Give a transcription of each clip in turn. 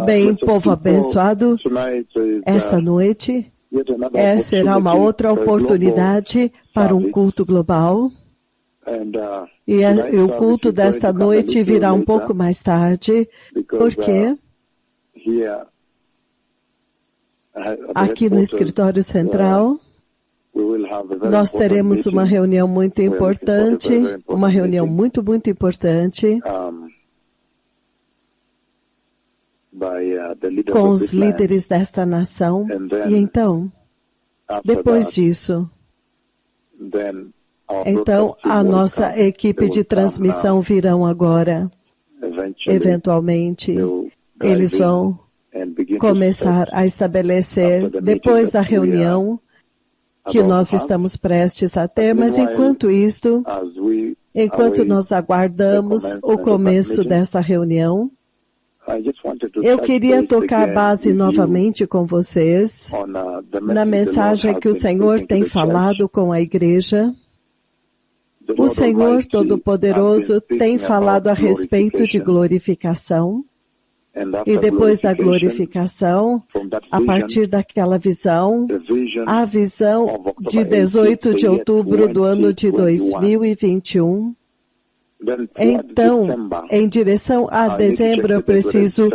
Bem, povo abençoado, esta noite será uma outra oportunidade para um culto global. E o culto desta noite virá um pouco mais tarde, porque aqui no escritório central nós teremos uma reunião muito importante, uma reunião muito importante com os líderes desta nação. E então, depois disso, então a nossa equipe de transmissão virão agora. Eventualmente, eles vão começar a estabelecer, depois da reunião que nós estamos prestes a ter, mas enquanto isto, enquanto nós aguardamos o começo desta reunião, eu queria tocar base novamente com vocês na mensagem que o Senhor tem falado com a igreja. O Senhor Todo-Poderoso tem falado a respeito de glorificação. E depois da glorificação, a partir daquela visão, a visão de 18 de outubro do ano de 2021, então, em direção a dezembro, eu preciso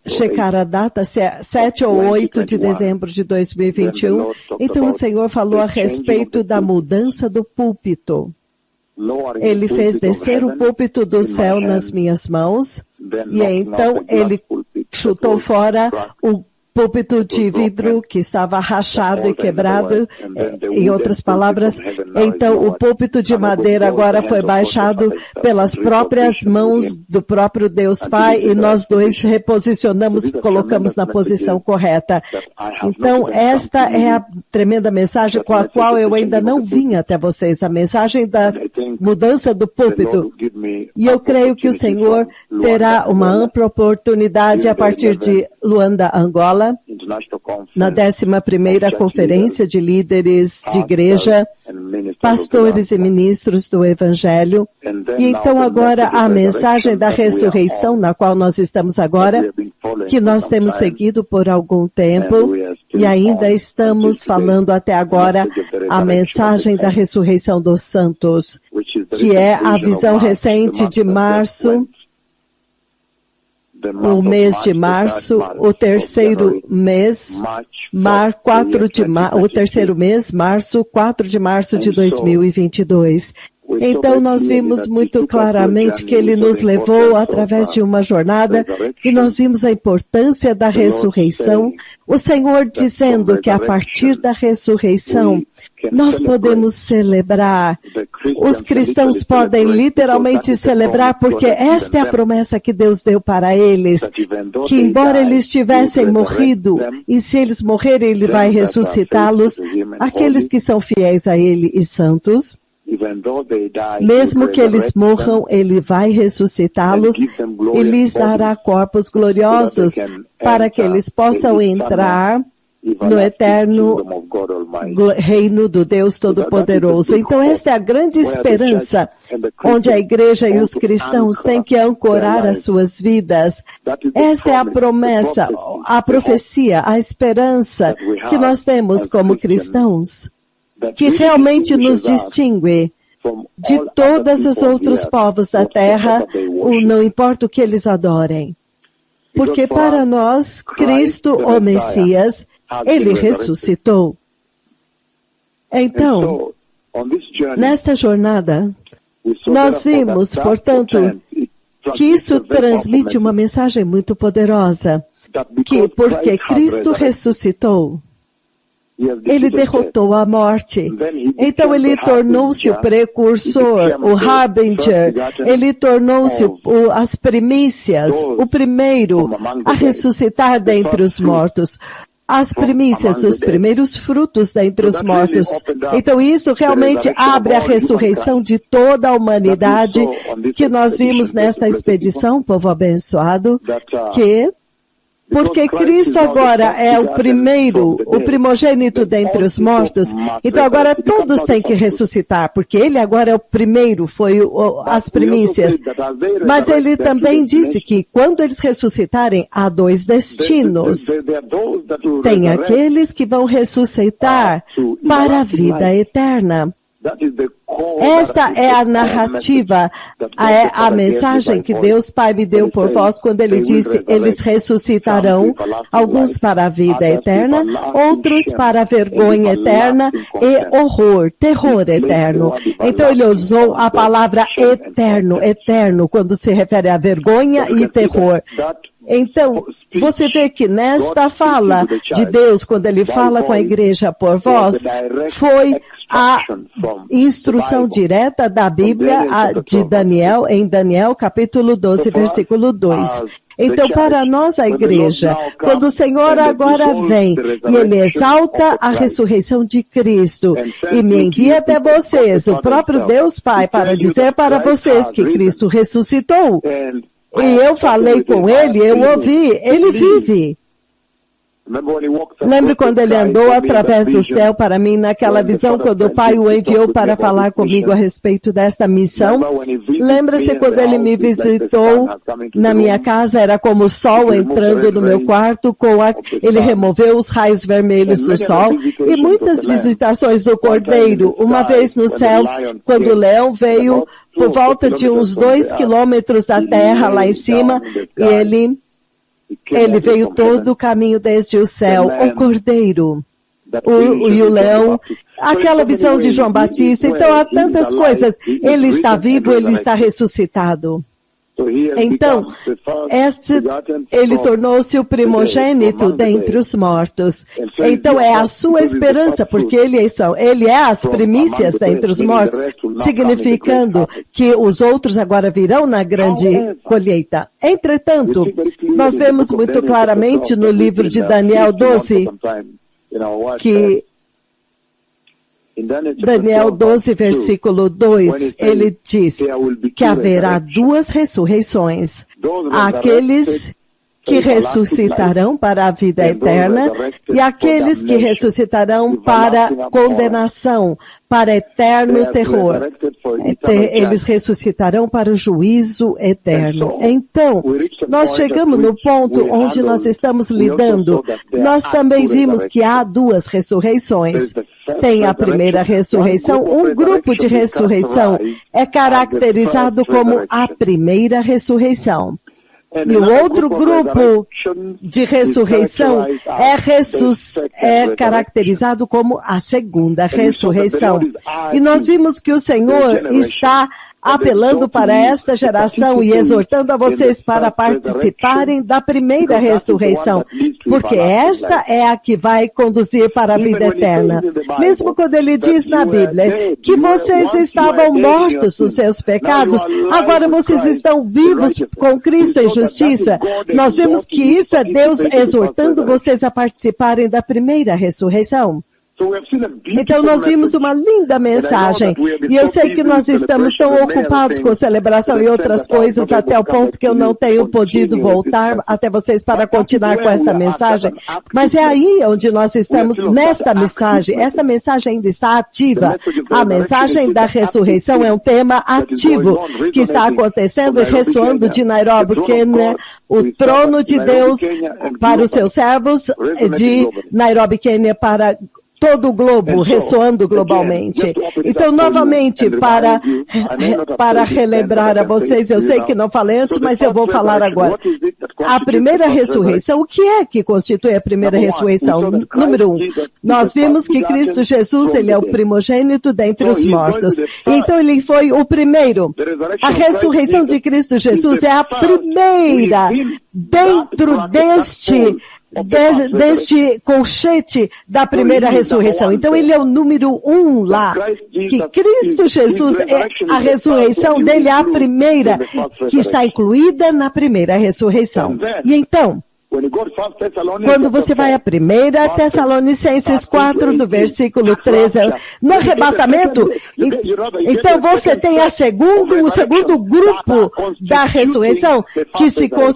checar a data, se é 7 ou 8 de dezembro de 2021. Então, o Senhor falou a respeito da mudança do púlpito. Ele fez descer o púlpito do céu nas minhas mãos, e então ele chutou fora o púlpito de vidro que estava rachado e quebrado. Em outras palavras, então o púlpito de madeira agora foi baixado pelas próprias mãos do próprio Deus Pai, e nós dois reposicionamos e colocamos na posição correta. Então esta é a tremenda mensagem com a qual eu ainda não vim até vocês, a mensagem da mudança do púlpito. E eu creio que o Senhor terá uma ampla oportunidade a partir de Luanda, Angola, na 11ª Conferência de Líderes de Igreja, Pastores e Ministros do Evangelho. E então agora a mensagem da ressurreição, na qual nós estamos agora, que nós temos seguido por algum tempo, e ainda estamos falando até agora a mensagem da ressurreição dos santos, que é a visão recente de março, o mês de março, o terceiro mês, março, 4 de março de 2022. Então nós vimos muito claramente que ele nos levou através de uma jornada e nós vimos a importância da ressurreição. O Senhor dizendo que a partir da ressurreição nós podemos celebrar. Os cristãos podem literalmente celebrar, porque esta é a promessa que Deus deu para eles, que embora eles tivessem morrido, e se eles morrerem, Ele vai ressuscitá-los, aqueles que são fiéis a Ele e santos. Mesmo que eles morram, Ele vai ressuscitá-los e lhes dará corpos gloriosos para que eles possam entrar no eterno reino do Deus Todo-Poderoso. Então esta é a grande esperança onde a igreja e os cristãos têm que ancorar as suas vidas. Esta é a promessa, a profecia, a esperança que nós temos como cristãos, que realmente nos distingue de todos os outros povos da terra, não importa o que eles adorem. Porque para nós, Cristo, o Messias, Ele ressuscitou. Então, nesta jornada, nós vimos, portanto, que isso transmite uma mensagem muito poderosa, que porque Cristo ressuscitou, Ele derrotou a morte. Então Ele tornou-se o precursor, o harbinger. Ele tornou-se as primícias, o primeiro a ressuscitar dentre os mortos. As primícias, os primeiros frutos dentre os mortos. Então isso realmente abre a ressurreição de toda a humanidade que nós vimos nesta expedição, povo abençoado, que Porque Cristo agora é o primeiro, o primogênito dentre os mortos, então agora todos têm que ressuscitar, porque Ele agora é o primeiro, foi as primícias. Mas Ele também disse que quando eles ressuscitarem, há dois destinos. Tem aqueles que vão ressuscitar para a vida eterna. Esta é a narrativa, a mensagem que Deus Pai me deu por vós quando Ele disse, eles ressuscitarão, alguns para a vida eterna, outros para a vergonha eterna e horror, terror eterno. Então Ele usou a palavra eterno, quando se refere a vergonha e terror. Então, você vê que nesta fala de Deus, quando Ele fala com a igreja por vós, foi a instrução direta da Bíblia de Daniel, em Daniel capítulo 12, versículo 2. Então, para nós, a igreja, quando o Senhor agora vem e Ele exalta a ressurreição de Cristo e me envia até vocês, o próprio Deus Pai, para dizer para vocês que Cristo ressuscitou, e eu falei com Ele, eu ouvi, Ele vive. Lembre quando Ele andou através do céu para mim naquela visão, quando o Pai o enviou para falar comigo a respeito desta missão? Lembra-se quando Ele me visitou na minha casa, era como o sol entrando no meu quarto, Ele removeu os raios vermelhos do sol, e muitas visitações do Cordeiro, uma vez no céu, quando o leão veio por volta de uns 2 quilômetros da terra lá em cima, e ele veio todo o caminho desde o céu, o Cordeiro, e o leão, aquela visão de João Batista. Então há tantas coisas, ele está vivo, ele está ressuscitado. Então, ele tornou-se o primogênito dentre os mortos. Então é a sua esperança, porque ele é as primícias dentre os mortos, significando que os outros agora virão na grande colheita. Entretanto, nós vemos muito claramente no livro de Daniel 12, que Daniel 12, versículo 2, ele diz que haverá 2 ressurreições. Aqueles que ressuscitarão para a vida eterna e aqueles que ressuscitarão para condenação, para eterno terror. Eles ressuscitarão para o juízo eterno. Então, nós chegamos no ponto onde nós estamos lidando. Nós também vimos que há 2 ressurreições. Tem a primeira ressurreição, um grupo de ressurreição é caracterizado como a primeira ressurreição. E o outro grupo de ressurreição é caracterizado como a segunda ressurreição. E nós vimos que o Senhor está apelando para esta geração e exortando a vocês para participarem da primeira ressurreição, porque esta é a que vai conduzir para a vida eterna. Mesmo quando ele diz na Bíblia que vocês estavam mortos nos seus pecados, agora vocês estão vivos com Cristo em justiça, nós vemos que isso é Deus exortando vocês a participarem da primeira ressurreição. Então nós vimos uma linda mensagem, e eu sei que nós estamos tão ocupados com celebração e outras coisas até o ponto que eu não tenho podido voltar até vocês para continuar com esta mensagem, mas é aí onde nós estamos nesta mensagem. Esta mensagem ainda está ativa. A mensagem da ressurreição é um tema ativo que está acontecendo e ressoando de Nairobi, Quênia, o trono de Deus para os seus servos, de Nairobi, Quênia, para todo o globo, ressoando globalmente. Então, novamente, para relembrar a vocês, eu sei que não falei antes, mas eu vou falar agora. A primeira ressurreição, o que é que constitui a primeira ressurreição? Número 1, nós vimos que Cristo Jesus, ele é o primogênito dentre os mortos. Então, ele foi o primeiro. A ressurreição de Cristo Jesus é a primeira dentro deste colchete da primeira ressurreição. Então ele é o número 1 lá, que Cristo Jesus, a ressurreição dele é a primeira, que está incluída na primeira ressurreição. E então, Quando você vai a 1 Tessalonicenses 4, do versículo 13, no arrebatamento, então você tem o segundo grupo da ressurreição,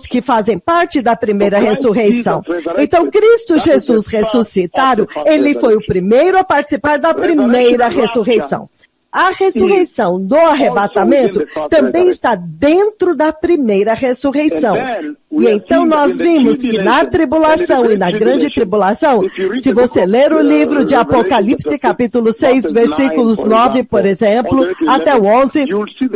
que fazem parte da primeira ressurreição. Então, Cristo Jesus ressuscitado, ele foi o primeiro a participar da primeira ressurreição. A ressurreição do arrebatamento também está dentro da primeira ressurreição. E então nós vimos que na tribulação e na grande tribulação, se você ler o livro de Apocalipse, capítulo 6, versículos 9, por exemplo, até o 11,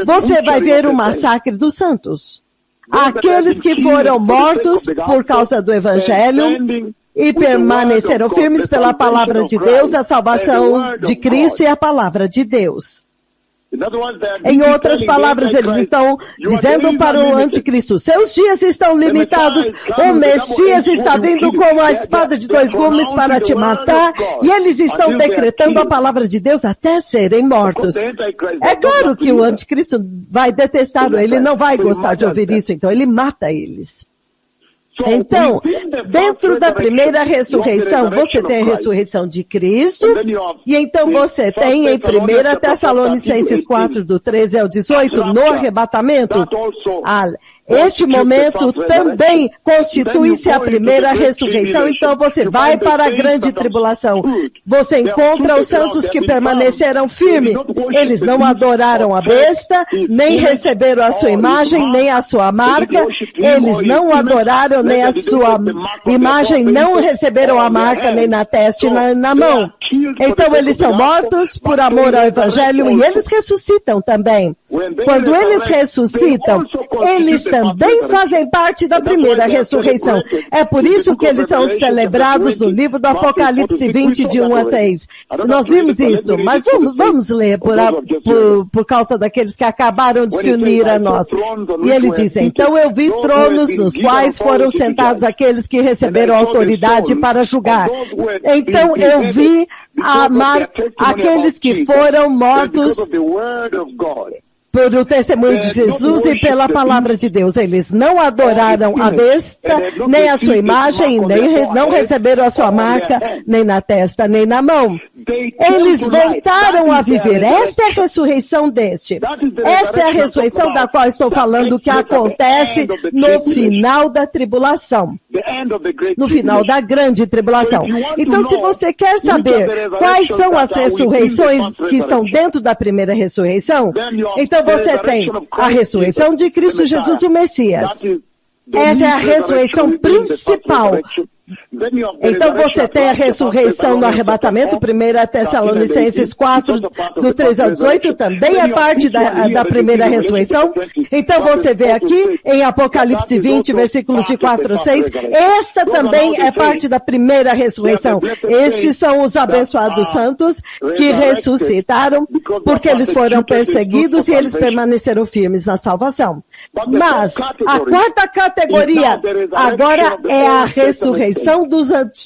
você vai ver o massacre dos santos. Aqueles que foram mortos por causa do Evangelho e permaneceram firmes pela palavra de Deus, a salvação de Cristo e a palavra de Deus. Em outras palavras, eles estão dizendo para o anticristo, seus dias estão limitados, o Messias está vindo com a espada de 2 gumes para te matar, e eles estão decretando a palavra de Deus até serem mortos. É claro que o anticristo vai detestá-lo, ele não vai gostar de ouvir isso, então ele mata eles. Então, dentro da primeira ressurreição, você tem a ressurreição de Cristo, e então você tem em 1 Tessalonicenses 4, do 13 ao 18, no arrebatamento, este momento também constitui-se a primeira ressurreição, então você vai para a grande tribulação. Você encontra os santos que permaneceram firmes. Eles não adoraram a besta, nem receberam a sua imagem, nem a sua marca. Eles não adoraram nem a sua imagem, não receberam a marca nem na testa e na mão. Então eles são mortos por amor ao Evangelho e eles ressuscitam também. Quando eles ressuscitam, eles também fazem parte da primeira ressurreição. É por isso que eles são celebrados no livro do Apocalipse 20, de 1 a 6. Nós vimos isso, mas vamos ler por causa daqueles que acabaram de se unir a nós. E ele diz, então eu vi tronos nos quais foram sentados aqueles que receberam autoridade para julgar. Então eu vi aqueles que foram mortos por o testemunho de Jesus e pela palavra de Deus. Eles não adoraram a besta, nem a sua imagem, nem não receberam a sua marca, nem na testa, nem na mão. Eles voltaram a viver. Esta é a ressurreição deste. Esta é a ressurreição da qual estou falando, que acontece no final da tribulação. No final da grande tribulação. Então, se você quer saber quais são as ressurreições que estão dentro da primeira ressurreição, então você tem a ressurreição de Cristo Jesus, o Messias. Essa é a ressurreição principal. Então você tem a ressurreição no arrebatamento, 1 Tessalonicenses 4, do 3 ao 18, também é parte da primeira ressurreição. Então você vê aqui em Apocalipse 20, versículos de 4 a 6, esta também é parte da primeira ressurreição. Estes são os abençoados santos que ressuscitaram porque eles foram perseguidos e eles permaneceram firmes na salvação. Mas a quarta categoria agora é a ressurreição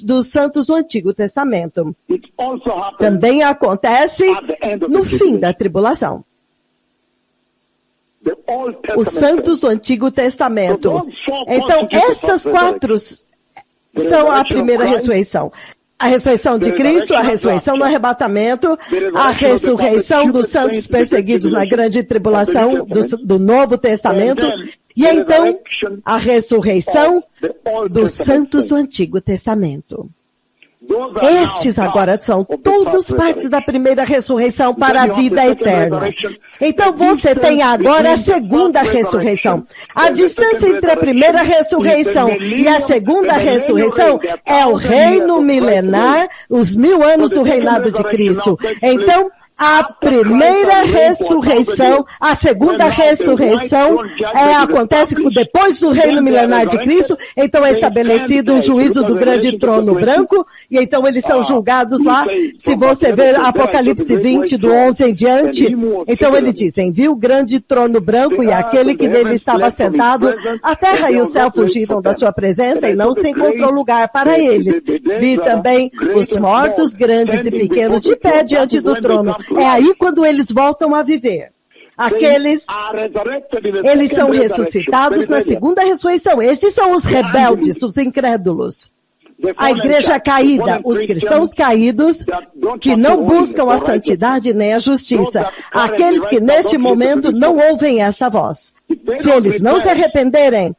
dos santos do Antigo Testamento. Também acontece no fim da tribulação. Os santos do Antigo Testamento. Então, estas 4 são a primeira ressurreição. A ressurreição de Cristo, a ressurreição no arrebatamento, a ressurreição dos santos perseguidos na grande tribulação do Novo Testamento, e então a ressurreição dos santos do Antigo Testamento. Estes agora são todos partes da primeira ressurreição para a vida eterna. Então você tem agora a segunda ressurreição. A distância entre a primeira ressurreição e a segunda ressurreição é o reino milenar, os 1000 anos do reinado de Cristo. Então, a primeira ressurreição, a segunda ressurreição acontece depois do reino milenar de Cristo, então é estabelecido o juízo do grande trono branco, e então eles são julgados lá. Se você ver Apocalipse 20, do 11 em diante, então ele diz, viu o grande trono branco e aquele que nele estava sentado, a terra e o céu fugiram da sua presença e não se encontrou lugar para eles. Vi também os mortos, grandes e pequenos, de pé diante do trono. É aí quando eles voltam a viver. Eles são ressuscitados na segunda ressurreição. Estes são os rebeldes, os incrédulos. A igreja caída, os cristãos caídos, que não buscam a santidade nem a justiça. Aqueles que neste momento não ouvem essa voz. Se eles não se arrependerem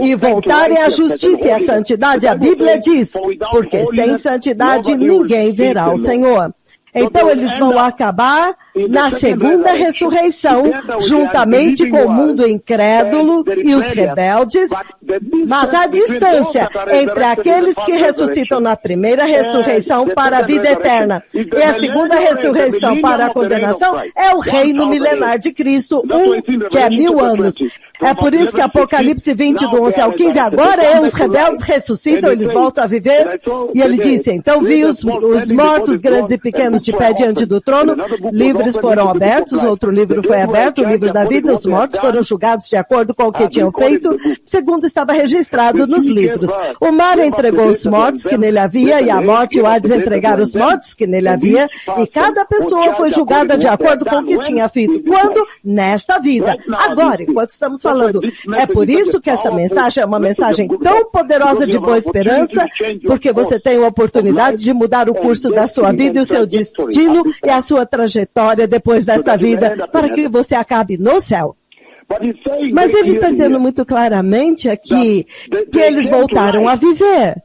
e voltarem à justiça e à santidade, a Bíblia diz, porque sem santidade ninguém verá o Senhor. Então eles vão acabar na segunda ressurreição, juntamente com o mundo incrédulo e os rebeldes, mas a distância entre aqueles que ressuscitam na primeira ressurreição para a vida eterna e a segunda ressurreição para a condenação é o reino milenar de Cristo, que é 1000 anos. É por isso que Apocalipse 20, do 11 ao 15, agora os rebeldes ressuscitam, eles voltam a viver, e ele disse, então vi os mortos, grandes e pequenos, de pé diante do trono, livros foram abertos, outro livro foi aberto, o livro da vida, os mortos foram julgados de acordo com o que tinham feito, segundo estava registrado nos livros. O mar entregou os mortos que nele havia, e a morte e o Hades entregaram os mortos que nele havia, e cada pessoa foi julgada de acordo com o que tinha feito. Quando? Nesta vida. Agora, enquanto estamos falando. É por isso que esta mensagem é uma mensagem tão poderosa de boa esperança, porque você tem a oportunidade de mudar o curso da sua vida e o seu destino e a sua trajetória depois desta vida, para que você acabe no céu. Mas ele está dizendo muito claramente aqui que eles voltaram a viver.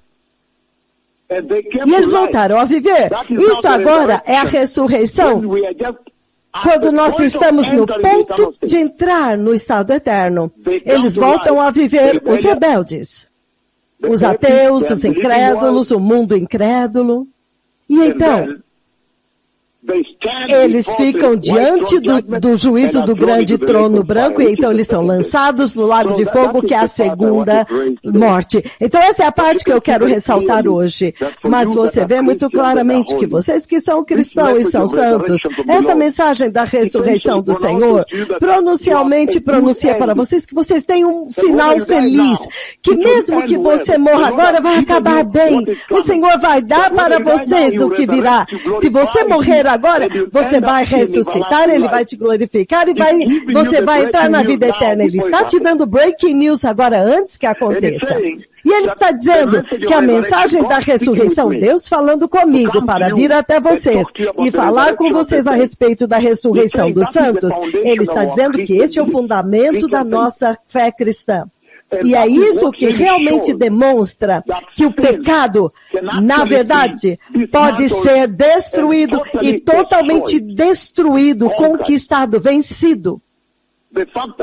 E eles voltaram a viver. Isso agora é a ressurreição. Quando nós estamos no ponto de entrar no estado eterno, eles voltam a viver os rebeldes, os ateus, os incrédulos, o mundo incrédulo. E então, eles ficam diante do juízo do grande trono branco, e então eles são lançados no lago de fogo, que é a segunda morte. Então essa é a parte que eu quero ressaltar hoje. Mas você vê muito claramente que vocês que são cristãos e são santos, essa mensagem da ressurreição do Senhor, pronuncialmente pronuncia para vocês que vocês têm um final feliz, que mesmo que você morra agora, vai acabar bem. O Senhor vai dar para vocês o que virá. Se você morrer agora, você vai ressuscitar, Ele vai te glorificar e você vai entrar na vida eterna. Ele está te dando breaking news agora, antes que aconteça. E Ele está dizendo que a mensagem da ressurreição, Deus falando comigo para vir até vocês e falar com vocês a respeito da ressurreição dos santos, Ele está dizendo que este é o fundamento da nossa fé cristã. E é isso que realmente demonstra que o pecado, na verdade, pode ser destruído e totalmente destruído, conquistado, vencido.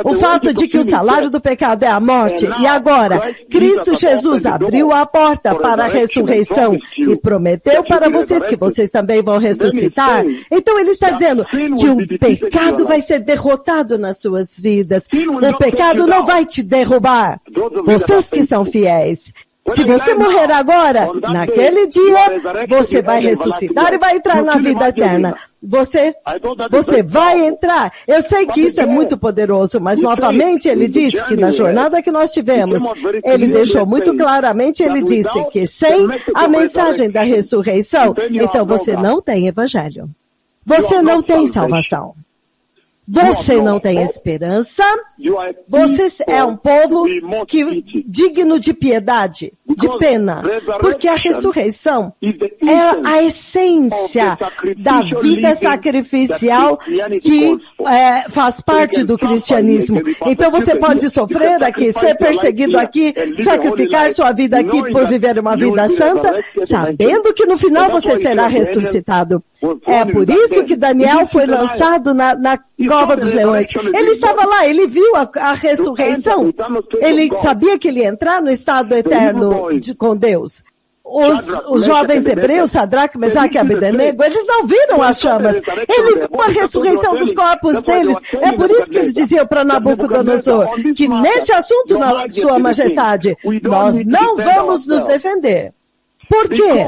O fato de que o salário do pecado é a morte, e agora Cristo Jesus abriu a porta para a ressurreição e prometeu para vocês que vocês também vão ressuscitar. Então Ele está dizendo que o pecado vai ser derrotado nas suas vidas. O pecado não vai te derrubar. Vocês que são fiéis. Se você morrer agora, naquele dia, você vai ressuscitar e vai entrar na vida eterna. Você vai entrar. Eu sei que isso é muito poderoso, mas novamente ele diz que na jornada que nós tivemos, ele deixou muito claramente, ele disse que sem a mensagem da ressurreição, então você não tem evangelho. Você não tem salvação. Você não tem esperança, você é um povo digno de piedade, de pena, porque a ressurreição é a essência da vida sacrificial que faz parte do cristianismo. Então você pode sofrer aqui, ser perseguido aqui, sacrificar sua vida aqui por viver uma vida santa, sabendo que no final você será ressuscitado. É por isso que Daniel foi lançado na cova dos leões. Ele estava lá, ele viu a ressurreição. Ele sabia que ele ia entrar no estado eterno com Deus. Os jovens hebreus, Sadraque, Mesaque e Abednego, eles não viram as chamas. Ele viu a ressurreição dos corpos deles. É por isso que eles diziam para Nabucodonosor que neste assunto, Sua Majestade, nós não vamos nos defender. Por quê?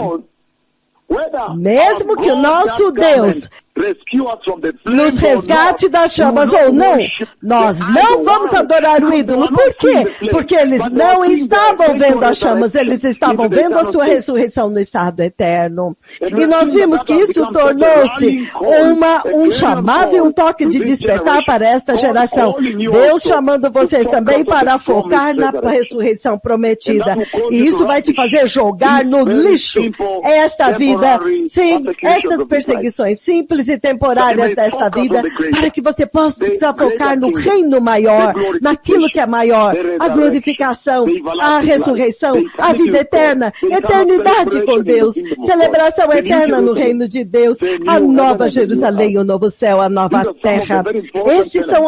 Mesmo que o nosso Deus nos resgate das chamas ou não, nós não vamos adorar o ídolo. Por quê? Porque eles não estavam vendo as chamas, eles estavam vendo a sua ressurreição no estado eterno. E nós vimos que isso tornou-se um chamado e um toque de despertar para esta geração. Deus chamando vocês também para focar na ressurreição prometida. E isso vai te fazer jogar no lixo esta vida, sim, estas perseguições simples e temporárias desta vida, para que você possa focar no reino maior, naquilo que é maior, a glorificação, a ressurreição, a vida eterna, eternidade com Deus, celebração eterna no reino de Deus, a nova Jerusalém, o novo céu, a nova terra. Esses são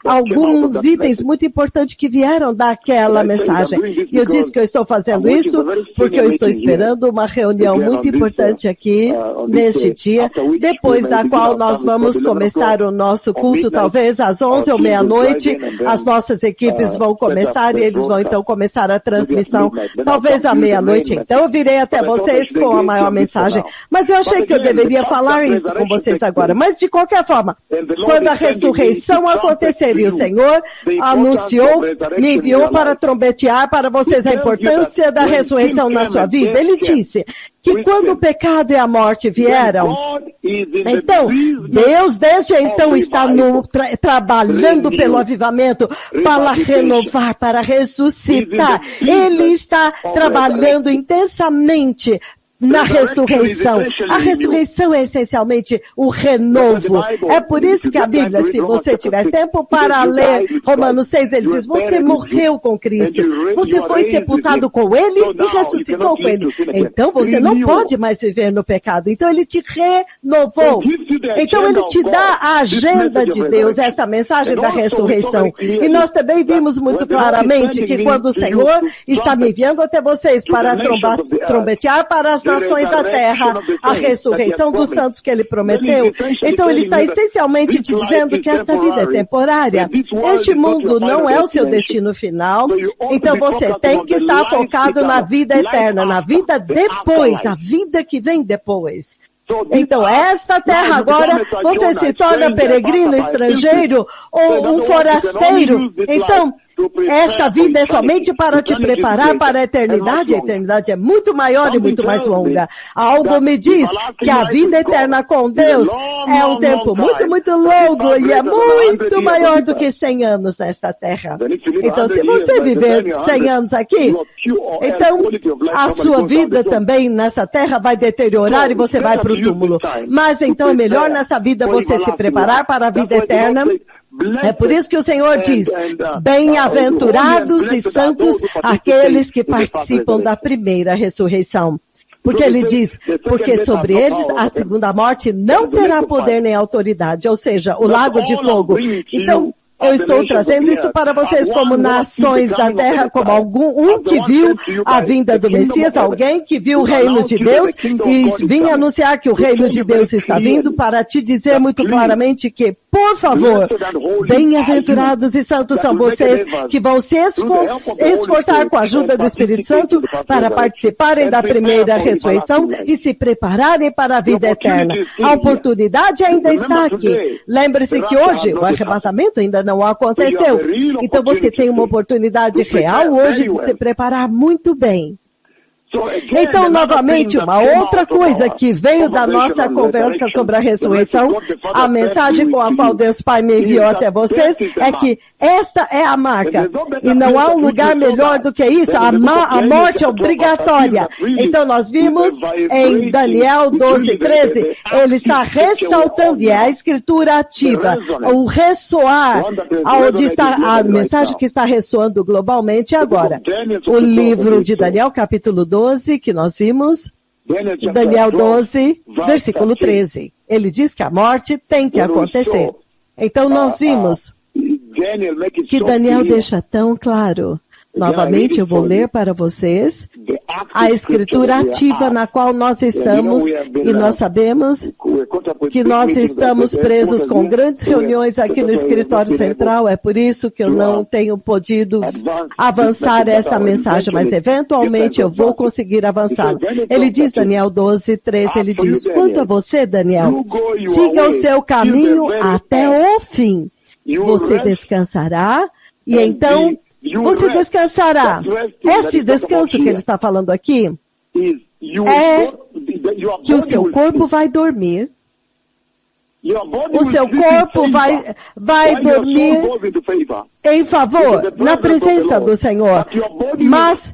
alguns itens muito importantes que vieram daquela mensagem. E eu disse que eu estou fazendo isso porque eu estou esperando uma reunião muito importante aqui neste dia, depois da qual nós vamos começar o nosso culto, talvez às 11 ou meia-noite. As nossas equipes vão começar e eles vão então começar a transmissão, talvez à meia-noite. Então eu virei até vocês com a maior mensagem. Mas eu achei que eu deveria falar isso com vocês agora. Mas de qualquer forma, quando a ressurreição acontecer e o Senhor anunciou, me enviou para trombetear para vocês a importância da ressurreição na sua vida, ele disse que quando o pecado e a morte vieram, então, Deus desde então está trabalhando pelo avivamento para renovar, para ressuscitar. Ele está trabalhando intensamente na ressurreição. A ressurreição é essencialmente o renovo. É por isso que a Bíblia, se você tiver tempo para ler Romanos 6, ele diz, você morreu com Cristo, você foi sepultado com Ele e ressuscitou com Ele. Então você não pode mais viver no pecado. Então Ele te renovou. Então Ele te dá a agenda de Deus, esta mensagem da ressurreição. E nós também vimos muito claramente que quando o Senhor está me enviando até vocês para trombetear para as nações da terra, a ressurreição dos santos que ele prometeu. Então ele está essencialmente te dizendo que esta vida é temporária. Este mundo não é o seu destino final. Então você tem que estar focado na vida eterna, na vida depois, a vida que vem depois. Então, esta terra agora, você se torna peregrino, estrangeiro ou um forasteiro. Então, esta vida é somente para te preparar para a eternidade. A eternidade é muito maior e muito mais longa. Algo me diz que a vida eterna com Deus é um tempo muito, muito longo e é muito maior do que 100 anos nesta terra. Então, se você viver 100 anos aqui, então a sua vida também nessa terra vai deteriorar e você vai para o túmulo. Mas então é melhor nessa vida você se preparar para a vida eterna. É por isso que o Senhor diz, bem-aventurados e santos aqueles que participam da primeira ressurreição. Porque ele diz, porque sobre eles a segunda morte não terá poder nem autoridade, ou seja, o lago de fogo. Então, eu estou trazendo isso para vocês como nações da terra, como um que viu a vinda do Messias, alguém que viu o reino de Deus e vim anunciar que o reino de Deus está vindo para te dizer muito claramente que, por favor, bem-aventurados e santos são vocês que vão se esforçar com a ajuda do Espírito Santo para participarem da primeira ressurreição e se prepararem para a vida eterna. A oportunidade ainda está aqui. Lembre-se que hoje o arrebatamento ainda não aconteceu. Então você tem uma oportunidade real hoje de se preparar muito bem. Então, novamente, uma outra coisa que veio da nossa conversa sobre a ressurreição, a mensagem com a qual Deus Pai me enviou até vocês, é que esta é a marca. E não há um lugar melhor do que isso. A morte é obrigatória. Então, nós vimos em Daniel 12:13, ele está ressaltando, e é a escritura ativa, o ressoar, onde está a mensagem que está ressoando globalmente agora. O livro de Daniel, capítulo 12, que nós vimos, Daniel 12, versículo 13. Ele diz que a morte tem que acontecer. Então nós vimos que Daniel deixa tão claro Novamente, eu vou ler para vocês a escritura ativa na qual nós estamos, e nós sabemos que nós estamos presos com grandes reuniões aqui no escritório central, é por isso que eu não tenho podido avançar esta mensagem, mas eventualmente eu vou conseguir avançar. Ele diz, Daniel 12:13, ele diz, quanto a você, Daniel, siga o seu caminho até o fim. Você descansará e então você descansará. Esse descanso que ele está falando aqui é que o seu corpo vai dormir. O seu corpo vai dormir em favor, na presença do Senhor. Mas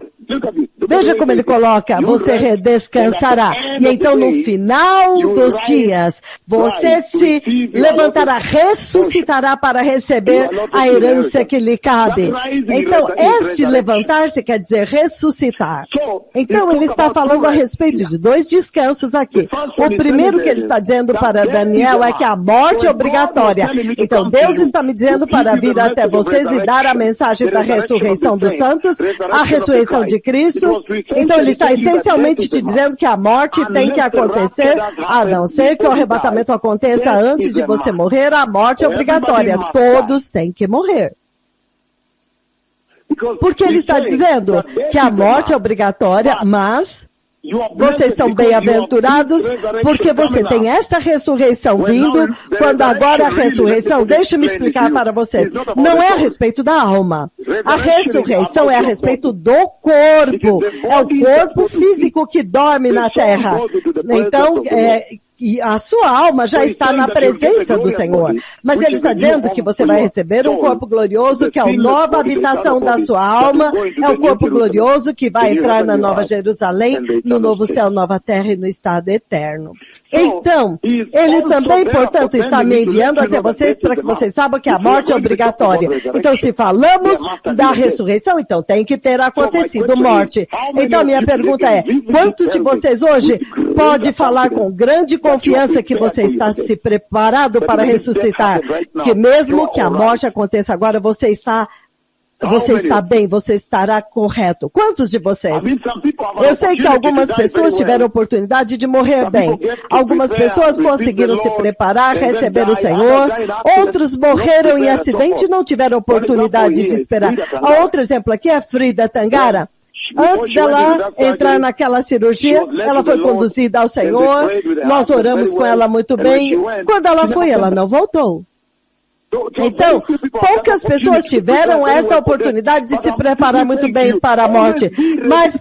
veja como ele coloca, você descansará. E então no final dos dias, você se levantará, ressuscitará para receber a herança que lhe cabe. Então, este levantar-se quer dizer ressuscitar. Então, ele está falando a respeito de 2 descansos aqui. O primeiro que ele está dizendo para Daniel é que a morte é obrigatória. Então, Deus está me dizendo para vir até vocês e dar a mensagem da ressurreição dos santos, a ressurreição de Cristo. Então ele está essencialmente te dizendo que a morte tem que acontecer, a não ser que o arrebatamento aconteça antes de você morrer, a morte é obrigatória. Todos têm que morrer. Porque ele está dizendo que a morte é obrigatória, mas vocês são bem-aventurados porque você tem esta ressurreição vindo, quando agora a ressurreição, deixa-me explicar para vocês, não é a respeito da alma. A ressurreição é a respeito do corpo. É o corpo físico que dorme na terra. Então, e a sua alma já está na presença do Senhor. Mas ele está dizendo que você vai receber um corpo glorioso, que é a nova habitação da sua alma, é o corpo glorioso que vai entrar na Nova Jerusalém, no novo céu, nova terra e no estado eterno. Então, ele também, portanto, está me enviando até vocês para que vocês saibam que a morte é obrigatória. Então, se falamos da ressurreição, então tem que ter acontecido morte. Então, minha pergunta é, quantos de vocês hoje pode falar com grande confiança que você está se preparado para ressuscitar? Que mesmo que a morte aconteça agora, você está bem, você estará correto. Quantos de vocês? Eu sei que algumas pessoas tiveram oportunidade de morrer bem. Algumas pessoas conseguiram se preparar, receber o Senhor. Outros morreram em acidente e não tiveram oportunidade de esperar. Outro exemplo aqui é Frida Tangara. Antes dela entrar naquela cirurgia, ela foi conduzida ao Senhor. Nós oramos com ela muito bem. Quando ela foi, ela não voltou. Então, poucas pessoas tiveram essa oportunidade de se preparar muito bem para a morte. Mas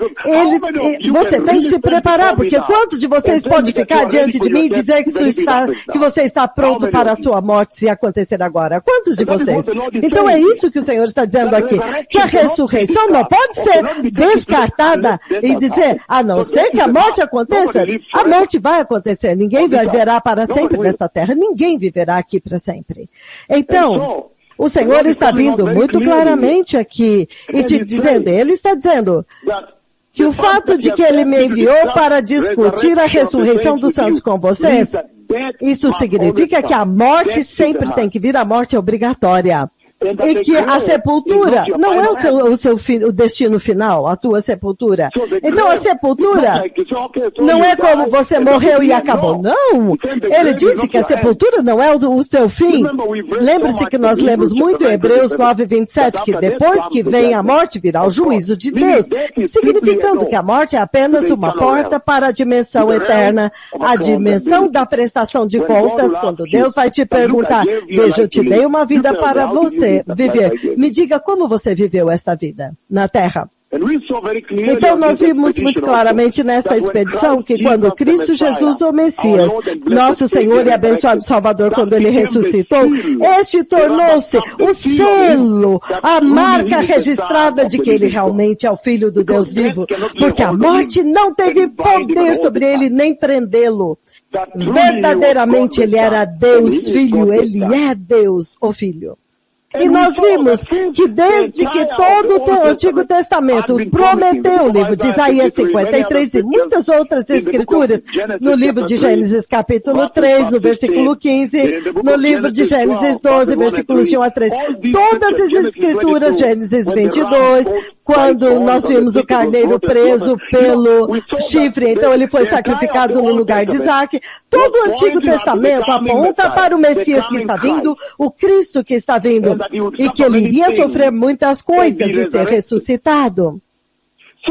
você tem que se preparar, porque quantos de vocês podem ficar diante de mim e dizer que você está pronto para a sua morte se acontecer agora? Quantos de vocês? Então é isso que o Senhor está dizendo aqui, que a ressurreição não pode ser descartada e dizer, a não ser que a morte aconteça, a morte vai acontecer. Ninguém viverá para sempre nesta terra, ninguém viverá aqui para sempre. Então, o Senhor está vindo muito claramente aqui e te dizendo, Ele está dizendo que o fato de que Ele me enviou para discutir a ressurreição dos santos com vocês, isso significa que a morte sempre tem que vir, a morte é obrigatória. E que a sepultura não é o destino final, a tua sepultura. Então a sepultura não é como você morreu e acabou. Não! Ele disse que a sepultura não é o seu fim. Lembre-se que nós lemos muito em Hebreus 9:27, que depois que vem a morte virá o juízo de Deus, significando que a morte é apenas uma porta para a dimensão eterna, a dimensão da prestação de contas, quando Deus vai te perguntar, veja, eu te dei uma vida para você viver. Me diga como você viveu esta vida na Terra. Então nós vimos muito claramente nesta expedição que quando Cristo Jesus, o Messias, nosso Senhor e abençoado Salvador, quando Ele ressuscitou, este tornou-se o selo, a marca registrada de que Ele realmente é o Filho do Deus vivo, porque a morte não teve poder sobre Ele nem prendê-lo. Verdadeiramente Ele era Deus Filho, Ele é Deus, o Filho. E nós vimos que desde que todo o Antigo Testamento prometeu, o livro de Isaías 53 e muitas outras escrituras, no livro de Gênesis capítulo 3, no versículo 15, no livro de Gênesis 12, versículos de 1 a 3, todas as escrituras, Gênesis 22, quando nós vimos o carneiro preso pelo chifre, então ele foi sacrificado no lugar de Isaac. Todo o Antigo Testamento aponta para o Messias que está vindo, o Cristo que está vindo, e que ele iria sofrer muitas coisas e ser ressuscitado.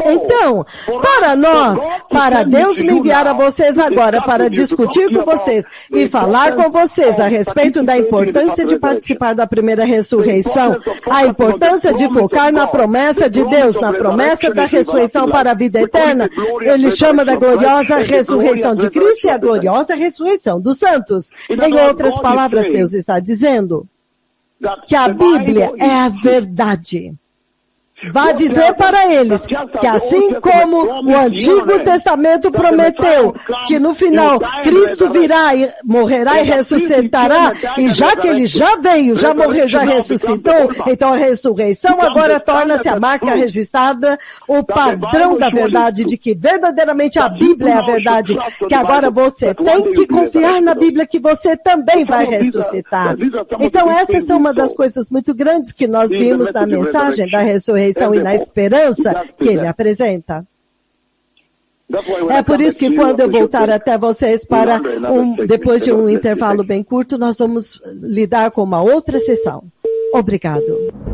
Então, para nós, para Deus me enviar a vocês agora para discutir com vocês e falar com vocês a respeito da importância de participar da primeira ressurreição, a importância de focar na promessa de Deus, na promessa da ressurreição para a vida eterna, ele chama da gloriosa ressurreição de Cristo e a gloriosa ressurreição dos santos. Em outras palavras, Deus está dizendo que a Bíblia é a verdade. Vá dizer para eles que assim como o Antigo Testamento prometeu que no final Cristo virá e morrerá e ressuscitará, e já que ele já veio, já morreu, já ressuscitou, então a ressurreição agora torna-se a marca registrada, o padrão da verdade, de que verdadeiramente a Bíblia é a verdade, que agora você tem que confiar na Bíblia que você também vai ressuscitar. Então estas são uma das coisas muito grandes que nós vimos na mensagem da ressurreição e na esperança que ele apresenta. É por isso que quando eu voltar até vocês para depois de um intervalo bem curto, nós vamos lidar com uma outra sessão. Obrigado.